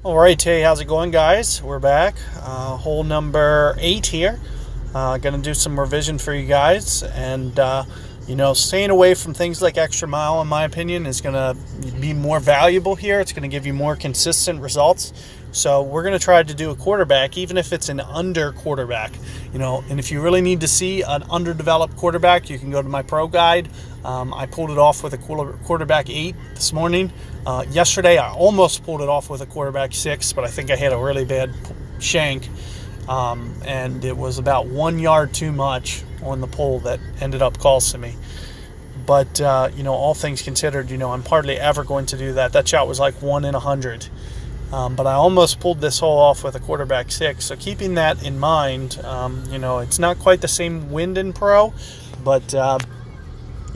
All right, hey, how's it going, guys? We're back. Hole number 8 here. Gonna do some revision for you guys, and staying away from things like extra mile, in my opinion, is gonna be more valuable here. It's gonna give you more consistent results. So we're gonna try to do a quarterback, even if it's an under quarterback. And if you really need to see an underdeveloped quarterback, you can go to my pro guide. I pulled it off with a quarterback 8 this morning. Yesterday, I almost pulled it off with a quarterback 6, but I think I hit a really bad shank, and it was about 1 yard too much on the pull that ended up costing me. But all things considered, I'm hardly ever going to do that. That shot was like 1 in 100. But I almost pulled this hole off with a quarterback 6. So keeping that in mind, it's not quite the same wind in pro, but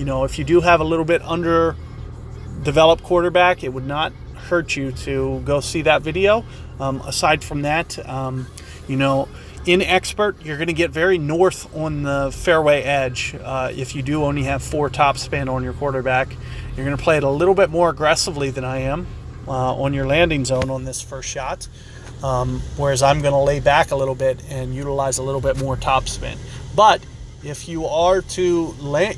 if you do have a little bit underdeveloped quarterback, it would not hurt you to go see that video. Aside from that, in expert, you're going to get very north on the fairway edge. If you do only have 4 topspin on your quarterback, you're going to play it a little bit more aggressively than I am on your landing zone on this first shot. Whereas I'm going to lay back a little bit and utilize a little bit more topspin. But if you are to land,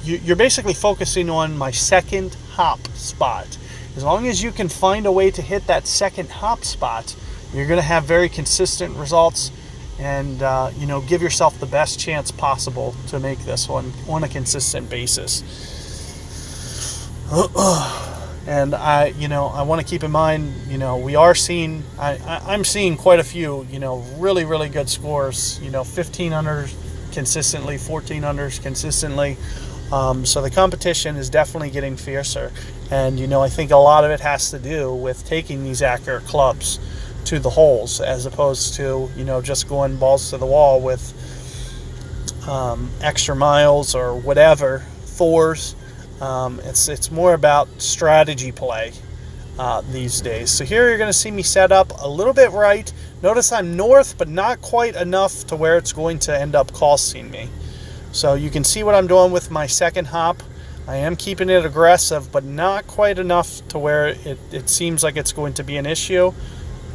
you're basically focusing on my second hop spot. As long as you can find a way to hit that second hop spot, you're going to have very consistent results, and give yourself the best chance possible to make this one on a consistent basis. And I want to keep in mind, we are seeing, I'm seeing quite a few, really, really good scores, 15 unders consistently, 14 unders consistently. So the competition is definitely getting fiercer. And, I think a lot of it has to do with taking these accurate clubs to the holes, as opposed to, just going balls to the wall with extra miles or whatever, fours. It's more about strategy play these days. So here you're going to see me set up a little bit right. Notice I'm north, but not quite enough to where it's going to end up costing me. So you can see what I'm doing with my second hop. I am keeping it aggressive, but not quite enough to where it seems like it's going to be an issue.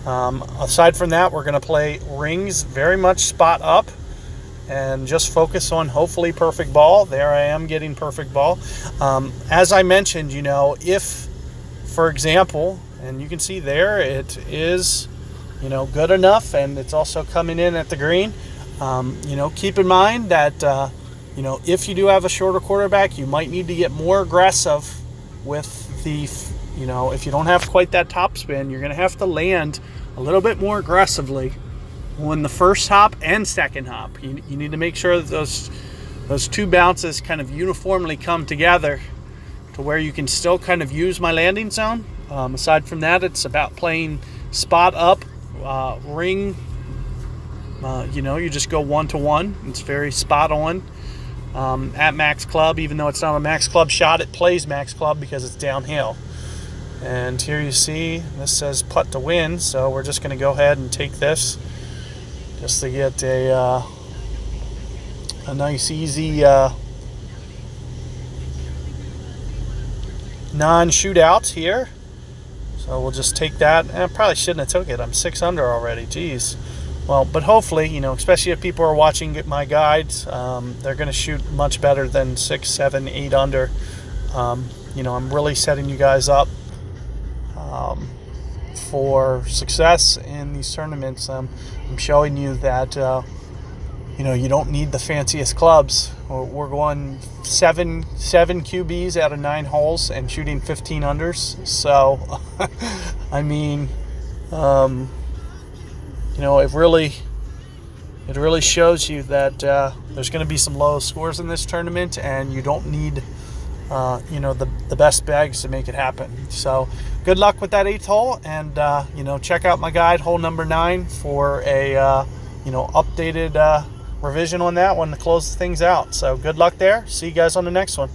Aside from that, we're going to play rings very much spot up and just focus on hopefully perfect ball. There I am getting perfect ball. As I mentioned, if, for example, and you can see there, it is, good enough, and it's also coming in at the green. Keep in mind that, if you do have a shorter quarterback, you might need to get more aggressive with the, if you don't have quite that top spin, you're going to have to land a little bit more aggressively on the first hop and second hop. You need to make sure that those 2 bounces kind of uniformly come together to where you can still kind of use my landing zone. Aside from that, it's about playing spot up, ring. You just go 1-to-1. It's very spot on at max club. Even though it's not a max club shot, it plays max club because it's downhill. And here you see this says putt to win, so we're just going to go ahead and take this just to get a nice easy non-shootout here. So we'll just take that. I probably shouldn't have took it. I'm 6 under already. Jeez. Well, but hopefully, especially if people are watching my guides, they're going to shoot much better than 6, 7, 8 under. I'm really setting you guys up for success in these tournaments. I'm showing you that you don't need the fanciest clubs. We're going 7 QBs out of 9 holes and shooting 15 unders. So I mean, it really shows you that there's going to be some low scores in this tournament, and you don't need the best bags to make it happen. So good luck with that 8th hole, and check out my guide, hole number 9, for a updated revision on that one to close things out. So good luck there. See you guys on the next one.